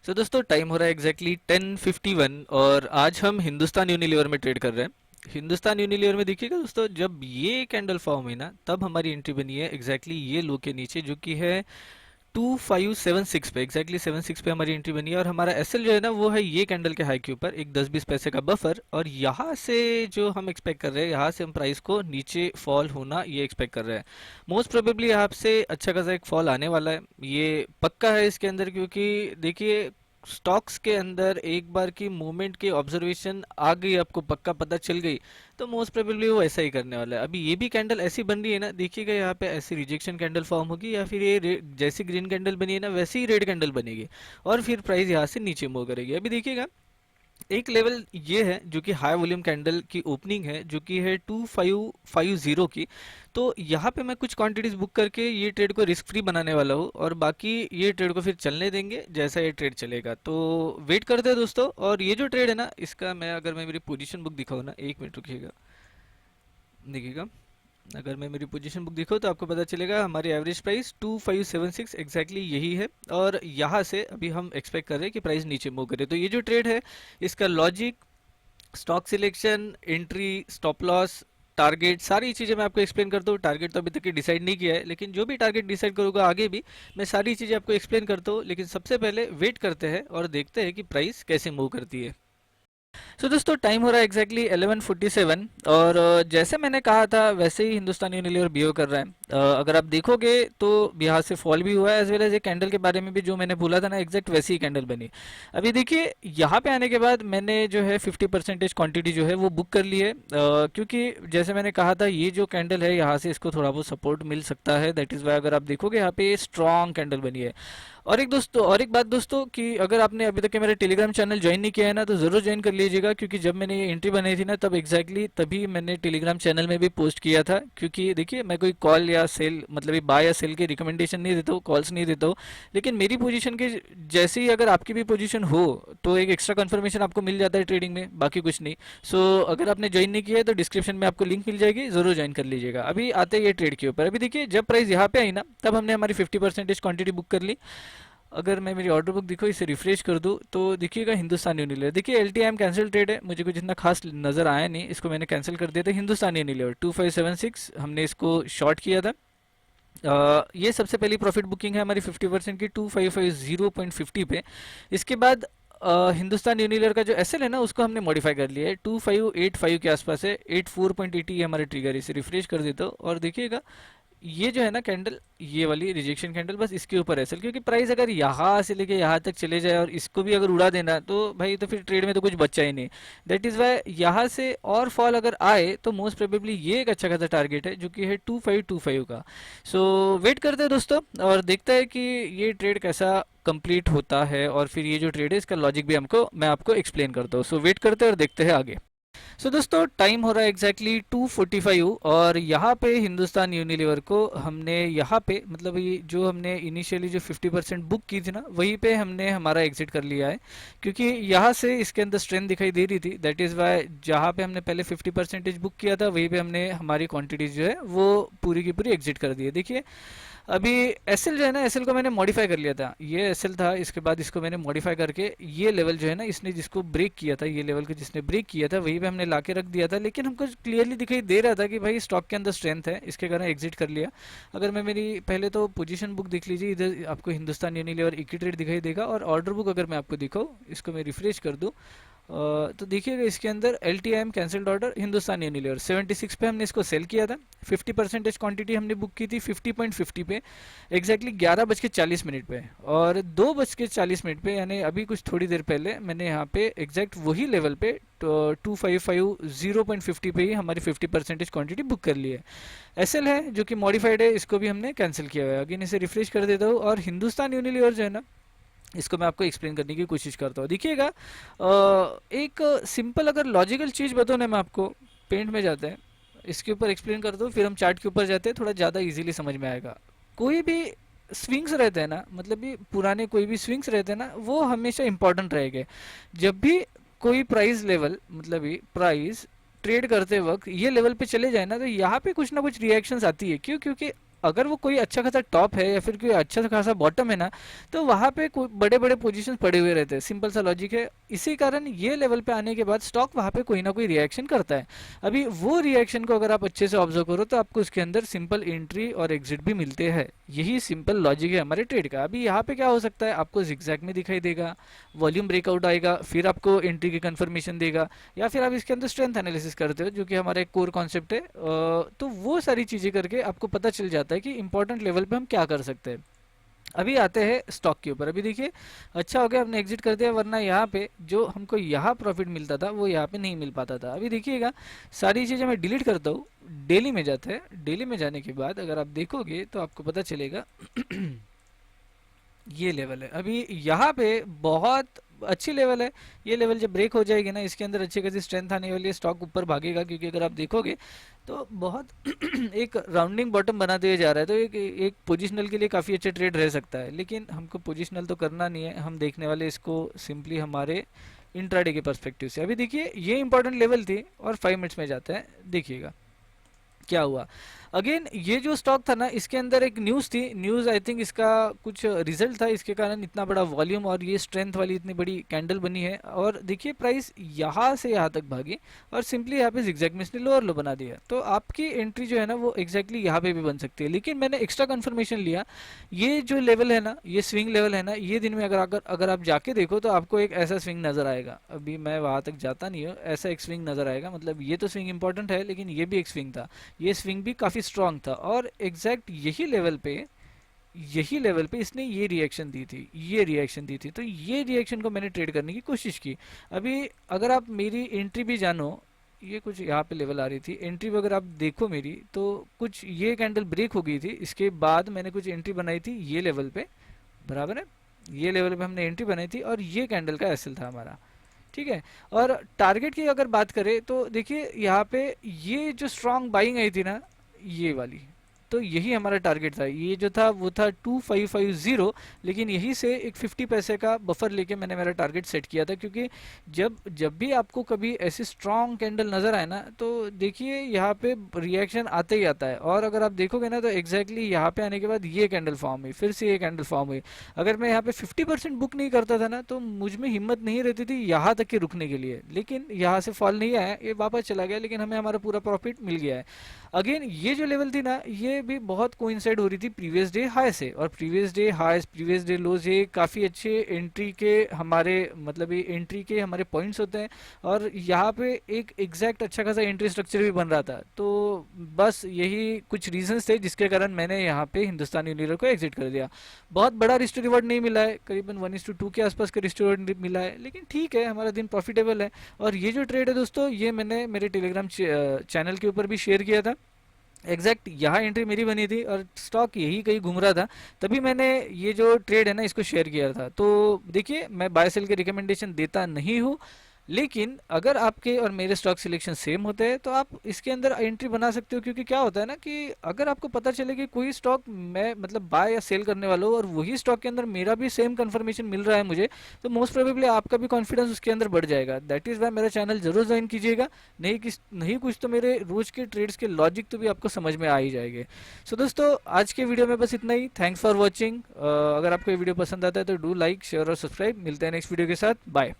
सो दोस्तों टाइम हो रहा है एग्जैक्टली 10:51 और आज हम हिंदुस्तान यूनिलीवर में ट्रेड कर रहे हैं। हिंदुस्तान यूनिलीवर में देखिएगा दोस्तों, जब ये कैंडल फॉर्म हुई ना तब हमारी एंट्री बनी है एग्जैक्टली ये लो के नीचे, जो कि है 2576 पे। एग्जैक्टली 76 पे हमारी एंट्री बनी है और हमारा एसएल जो है ना वो है ये कैंडल के हाई के ऊपर एक 10-20 पैसे का बफर। और यहाँ से जो हम एक्सपेक्ट कर रहे हैं, यहाँ से हम प्राइस को नीचे फॉल होना ये एक्सपेक्ट कर रहे हैं। मोस्ट प्रोबेबली यहाँ से अच्छा खासा एक फॉल आने वाला है, ये पक्का है इसके अंदर, क्योंकि देखिए स्टॉक्स के अंदर एक बार की मूवमेंट की ऑब्जर्वेशन आ गई, आपको पक्का पता चल गई, तो मोस्ट प्रोबेबली वो ऐसा ही करने वाला है। अभी ये भी कैंडल ऐसी बन रही है ना, देखिएगा यहाँ पे ऐसी रिजेक्शन कैंडल फॉर्म होगी या फिर ये जैसी ग्रीन कैंडल बनी है ना वैसी ही रेड कैंडल बनेगी और फिर प्राइस यहाँ से नीचे मूव करेगी। अभी देखिएगा एक लेवल ये है जो कि हाई वॉल्यूम कैंडल की ओपनिंग है, जो कि है 2550 की। तो यहाँ पे मैं कुछ क्वांटिटीज बुक करके ये ट्रेड को रिस्क फ्री बनाने वाला हूँ और बाकी ये ट्रेड को फिर चलने देंगे जैसा ये ट्रेड चलेगा। तो वेट करते हैं दोस्तों। और ये जो ट्रेड है ना इसका मैं मेरी पोजीशन बुक दिखाऊँ ना, एक मिनट रुकिएगा, देखिएगा। अगर मैं मेरी पोजीशन बुक दिखाऊँ तो आपको पता चलेगा हमारी एवरेज प्राइस 2576 एग्जैक्टली यही है और यहाँ से अभी हम एक्सपेक्ट कर रहे हैं कि प्राइस नीचे मूव करे। तो ये जो ट्रेड है इसका logic, stock selection, entry, stop loss, target, सारी चीज़ें मैं आपको एक्सप्लेन करता हूँ। टारगेट तो अभी तक डिसाइड नहीं किया है, लेकिन जो भी टारगेट डिसाइड करूँगा आगे भी मैं सारी चीज़ें आपको एक्सप्लेन करता हूँ। लेकिन सबसे पहले वेट करते हैं और देखते हैं कि प्राइस कैसे मूव करती है। सो दोस्तों टाइम हो रहा है एग्जैक्टली 11:47 और जैसे मैंने कहा था वैसे ही हिंदुस्तान यूनिलीवर बिहेव कर रहा है। अगर आप देखोगे तो यहाँ से फॉल भी हुआ है, एज वेल एज ये कैंडल के बारे में भी जो मैंने बोला था ना एग्जैक्ट वैसी ही कैंडल बनी। अभी देखिए यहाँ पे आने के बाद मैंने जो है 50% क्वांटिटी जो है वो बुक कर ली है, क्योंकि जैसे मैंने कहा था ये जो कैंडल है यहाँ से इसको थोड़ा बहुत सपोर्ट मिल सकता है। दैट इज़ वाई अगर आप देखोगे यहाँ पे स्ट्रॉन्ग कैंडल बनी है। और एक बात दोस्तों कि अगर आपने अभी तक के मेरे टेलीग्राम चैनल ज्वाइन नहीं किया है ना तो ज़रूर ज्वाइन कर लीजिएगा, क्योंकि जब मैंने ये एंट्री बनाई थी ना तब एग्जैक्टली तभी मैंने टेलीग्राम चैनल में भी पोस्ट किया था। क्योंकि देखिए मैं कोई कॉल या सेल मतलब ये बाय या सेल की रिकमेंडेशन नहीं देता हूँ, कॉल्स नहीं देता हूँ, लेकिन मेरी पोजीशन के जैसे ही अगर आपकी भी पोजीशन हो तो एक एक्स्ट्रा कंफर्मेशन आपको मिल जाता है ट्रेडिंग में, बाकी कुछ नहीं। सो अगर आपने ज्वाइन नहीं किया है तो डिस्क्रिप्शन में आपको लिंक मिल जाएगी, ज़रूर ज्वाइन कर लीजिएगा। अभी आते हैं ये ट्रेड के ऊपर। अभी देखिए जब प्राइस यहाँ पे आई ना तब हमने हमारी 50% क्वांटिटी बुक कर ली। अगर मैं मेरी ऑर्डर बुक दिखो इसे रिफ्रेश कर दूँ तो देखिएगा हिंदुस्तान यूनिलीवर, देखिए LTIM कैंसिल ट्रेड है, मुझे कुछ इतना खास नज़र आया नहीं, इसको मैंने कैंसिल कर दिया था। हिंदुस्तान यूनिलीवर 2576 हमने इसको शॉर्ट किया था। ये सबसे पहली प्रॉफिट बुकिंग है हमारी 50% की 2550.50 पे। इसके बाद हिंदुस्तान यूनिलीवर का जो एसएल है ना उसको हमने मॉडिफाई कर लिया है, 2585 के आसपास है, 84.80 ये हमारा ट्रिगर है। इसे रिफ्रेश कर देता हूँ और देखिएगा ये जो है ना कैंडल, ये वाली रिजेक्शन कैंडल, बस इसके ऊपर है। क्योंकि प्राइस अगर यहाँ से लेके यहाँ तक चले जाए और इसको भी अगर उड़ा देना तो भाई तो फिर ट्रेड में तो कुछ बचा ही नहीं। दैट इज़ वाई यहाँ से और फॉल अगर आए तो मोस्ट प्रोबेबली ये एक अच्छा खासा टारगेट है जो कि है 2525 का। सो वेट करते हैं दोस्तों और देखते हैं कि ये ट्रेड कैसा कंप्लीट होता है और फिर ये जो ट्रेड है इसका लॉजिक भी मैं आपको एक्सप्लेन करता हूँ। सो वेट करते हैं और देखते हैं आगे। सो दोस्तों टाइम हो रहा है एग्जैक्टली 2:45 और यहाँ पे हिंदुस्तान यूनिलीवर को हमने यहाँ पे मतलब ये जो हमने इनिशियली जो 50% बुक की थी ना वहीं पे हमने हमारा एग्जिट कर लिया है, क्योंकि यहाँ से इसके अंदर स्ट्रेंथ दिखाई दे रही थी। दैट इज़ वाई जहाँ पे हमने पहले 50% बुक किया था वहीं पे हमने हमारी क्वांटिटीज जो है वो पूरी की पूरी एग्जिट कर दी है। देखिए अभी एसएल जो है ना, एसएल को मैंने मॉडिफाई कर लिया था, ये एसएल था, इसके बाद इसको मैंने मॉडिफाई करके ये लेवल जो है ना इसने जिसको ब्रेक किया था, ये लेवल को जिसने ब्रेक किया था वहीं पे हमने लाके रख दिया था। लेकिन हमको क्लियरली दिखाई दे रहा था कि भाई स्टॉक के अंदर स्ट्रेंथ है, इसके कारण एग्जिट कर लिया। अगर मैं मेरी पहले तो पोजीशन बुक देख लीजिए, इधर आपको हिंदुस्तान यूनिलीवर इक्विटी ट्रेड दिखाई देगा और ऑर्डर बुक अगर मैं आपको दिखाऊँ, इसको मैं रिफ्रेश कर दूँ तो देखिएगा इसके अंदर LTIM cancelled order Hindustan Unilever 76 पे हमने इसको सेल किया था। 50% क्वांटिटी हमने बुक की थी 50.50 पे एग्जैक्टली 11:40 पे और 2:40 पे, यानी अभी कुछ थोड़ी देर पहले मैंने यहाँ पे एग्जैक्ट वही लेवल पे 2550.50 पे ही हमारी 50% क्वांटिटी बुक कर ली है। एसएल है जो कि मॉडिफाइड है, इसको भी हमने कैंसिल किया हुआ है। अगेन इसे रिफ्रेश कर देता हूँ और हिंदुस्तान यूनिलीवर जो है ना इसको मैं आपको एक्सप्लेन करने की कोशिश करता हूँ। देखिएगा एक सिंपल अगर लॉजिकल चीज़ बताऊँ ना मैं आपको, पेंट में जाते हैं, इसके ऊपर एक्सप्लेन करता हूँ, फिर हम चार्ट के ऊपर जाते हैं, थोड़ा ज़्यादा इजीली समझ में आएगा। कोई भी स्विंग्स रहते हैं ना, मतलब भी पुराने कोई भी स्विंग्स रहते हैं ना वो हमेशा इंपॉर्टेंट रहेंगे। जब भी कोई प्राइस लेवल मतलब ही प्राइस ट्रेड करते वक्त ये लेवल पे चले जाए ना तो यहाँ पे कुछ ना कुछ रिएक्शंस आती है। क्यों? क्योंकि अगर वो कोई अच्छा खासा टॉप है या फिर कोई अच्छा खासा बॉटम है ना, तो वहाँ पे बड़े बड़े पोजीशन पड़े हुए रहते हैं। सिंपल सा लॉजिक है। इसी कारण ये लेवल पे आने के बाद स्टॉक वहाँ पे कोई ना कोई रिएक्शन करता है। अभी वो रिएक्शन को अगर आप अच्छे से ऑब्जर्व करो तो आपको उसके अंदर सिंपल एंट्री और एग्जिट भी मिलते हैं। यही सिंपल लॉजिक है हमारे ट्रेड का। अभी यहाँ पे क्या हो सकता है, आपको जिगजैग में दिखाई देगा, वॉल्यूम ब्रेकआउट आएगा, फिर आपको एंट्री की कंफर्मेशन देगा, या फिर आप इसके अंदर स्ट्रेंथ एनालिसिस करते हो जो कि हमारा एक कोर कॉन्सेप्ट है। तो वो सारी चीज़ें करके आपको पता चल जाता है कि इंपॉर्टेंट लेवल पे हम क्या कर सकते हैं। अभी आते हैं स्टॉक के ऊपर। अभी देखिए, अच्छा हो गया हमने एग्जिट कर दिया, वरना यहाँ पे जो हमको यहाँ प्रॉफिट मिलता था वो यहाँ पे नहीं मिल पाता था। अभी देखिएगा, सारी चीज़ें मैं डिलीट करता हूँ, डेली में जाते हैं। डेली में जाने के बाद अगर आप देखोगे तो आपको पता चलेगा ये लेवल है। अभी यहाँ पे बहुत अच्छी लेवल है। ये लेवल जब ब्रेक हो जाएगी ना, इसके अंदर अच्छी खासी स्ट्रेंथ आने वाली है, स्टॉक ऊपर भागेगा। क्योंकि अगर आप देखोगे तो बहुत एक राउंडिंग बॉटम बनाते हुए जा रहा है, तो एक पोजिशनल के लिए काफ़ी अच्छा ट्रेड रह सकता है। लेकिन हमको पोजिशनल तो करना नहीं है, हम देखने वाले इसको सिंपली हमारे इंट्राडे के पर्सपेक्टिव से। अभी देखिए, ये इंपॉर्टेंट लेवल थी और 5 मिनट्स में जाते हैं, देखिएगा क्या हुआ। अगेन ये जो स्टॉक था ना, इसके अंदर एक न्यूज़ थी। न्यूज़ आई थिंक इसका कुछ रिजल्ट था, इसके कारण इतना बड़ा वॉल्यूम और ये स्ट्रेंथ वाली इतनी बड़ी कैंडल बनी है। और देखिए प्राइस यहाँ से यहाँ तक भागी और सिंपली यहाँ पे जिगजैग में इसने लोअर लो बना दिया। तो आपकी एंट्री जो है ना वो एग्जैक्टली यहाँ पे भी बन सकती है। लेकिन मैंने एक्स्ट्रा कंफर्मेशन लिया, ये जो लेवल है ना, ये स्विंग लेवल है ना, ये दिन में अगर आप जाके देखो तो आपको एक ऐसा स्विंग नजर आएगा। अभी मैं वहाँ तक जाता नहीं हूँ, ऐसा एक स्विंग नजर आएगा। मतलब ये तो स्विंग इंपॉर्टेंट है, लेकिन ये भी एक स्विंग था। ये स्विंग भी काफ़ी स्ट्रांग था और एग्जैक्ट यही लेवल पे इसने ये रिएक्शन दी थी, ये रिएक्शन दी थी। तो ये रिएक्शन को मैंने ट्रेड करने की कोशिश की। अभी अगर आप मेरी एंट्री भी जानो, ये कुछ यहाँ पे लेवल आ रही थी, एंट्री भी अगर आप देखो मेरी, तो कुछ ये कैंडल ब्रेक हो गई थी। इसके बाद मैंने कुछ एंट्री बनाई थी ये लेवल पे, बराबर है। ये लेवल पे हमने एंट्री बनाई थी और ये कैंडल का एसएल था हमारा, ठीक है। और टारगेट की अगर बात करें तो देखिए यहाँ पे ये जो स्ट्रांग बाइंग आई थी ना, ये वाली, तो यही हमारा टारगेट था। ये जो था वो था 2550, लेकिन यही से एक 50 पैसे का बफर लेके मैंने मेरा टारगेट सेट किया था। क्योंकि जब जब भी आपको कभी ऐसी स्ट्रांग कैंडल नज़र आए ना, तो देखिए यहाँ पे रिएक्शन आते ही आता है। और अगर आप देखोगे ना तो एग्जैक्टली यहाँ पे आने के बाद ये कैंडल फॉर्म हुई, फिर से ये कैंडल फॉर्म हुई। अगर मैं यहाँ पे 50% बुक नहीं करता था ना, तो मुझ में हिम्मत नहीं रहती थी यहाँ तक के रुकने के लिए। लेकिन यहाँ से फॉल नहीं आया, ये वापस चला गया, लेकिन हमें हमारा पूरा प्रॉफिट मिल गया है। अगेन ये जो लेवल थी ना, ये भी बहुत कोइंसाइड हो रही थी प्रीवियस डे हाई से। और previous day highs, previous day lows, ये काफ़ी अच्छे एंट्री के हमारे, मतलब ये एंट्री के हमारे पॉइंट्स होते हैं। और यहाँ पे एक एग्जैक्ट अच्छा खासा एंट्री स्ट्रक्चर भी बन रहा था। तो बस यही कुछ रीजंस थे जिसके कारण मैंने यहाँ पे हिंदुस्तान यूनिलीवर को एग्जिट कर दिया। बहुत बड़ा रिस्ट रिवॉर्ड नहीं मिला है, करीबन 1:2 के आसपास का रिस्ट रिवॉर्ड मिला है, लेकिन ठीक है, हमारा दिन प्रॉफिटेबल है। और ये जो ट्रेड है दोस्तों, ये मैंने मेरे टेलीग्राम चैनल के ऊपर भी शेयर किया था। एग्जैक्ट यहाँ एंट्री मेरी बनी थी और स्टॉक यही कहीं घूम रहा था, तभी मैंने ये जो ट्रेड है ना इसको शेयर किया था। तो देखिए, मैं बाय सेल के रिकमेंडेशन देता नहीं हूँ, लेकिन अगर आपके और मेरे स्टॉक सिलेक्शन सेम होते हैं तो आप इसके अंदर एंट्री बना सकते हो। क्योंकि क्या होता है ना कि अगर आपको पता चले कि कोई स्टॉक मैं मतलब बाय या सेल करने वाला हूँ और वही स्टॉक के अंदर मेरा भी सेम कंफर्मेशन मिल रहा है मुझे, तो मोस्ट प्रोबेबली आपका भी कॉन्फिडेंस उसके अंदर बढ़ जाएगा। दैट इज़ वाई मेरा चैनल जरूर ज्वाइन कीजिएगा। नहीं कुछ तो मेरे रोज के ट्रेड्स के लॉजिक तो भी आपको समझ में आ ही जाएंगे। सो दोस्तों, आज के वीडियो में बस इतना ही। Thanks for watching. अगर आपको ये वीडियो पसंद आता है तो डू लाइक, शेयर और सब्सक्राइब। मिलते हैं नेक्स्ट वीडियो के साथ। बाय।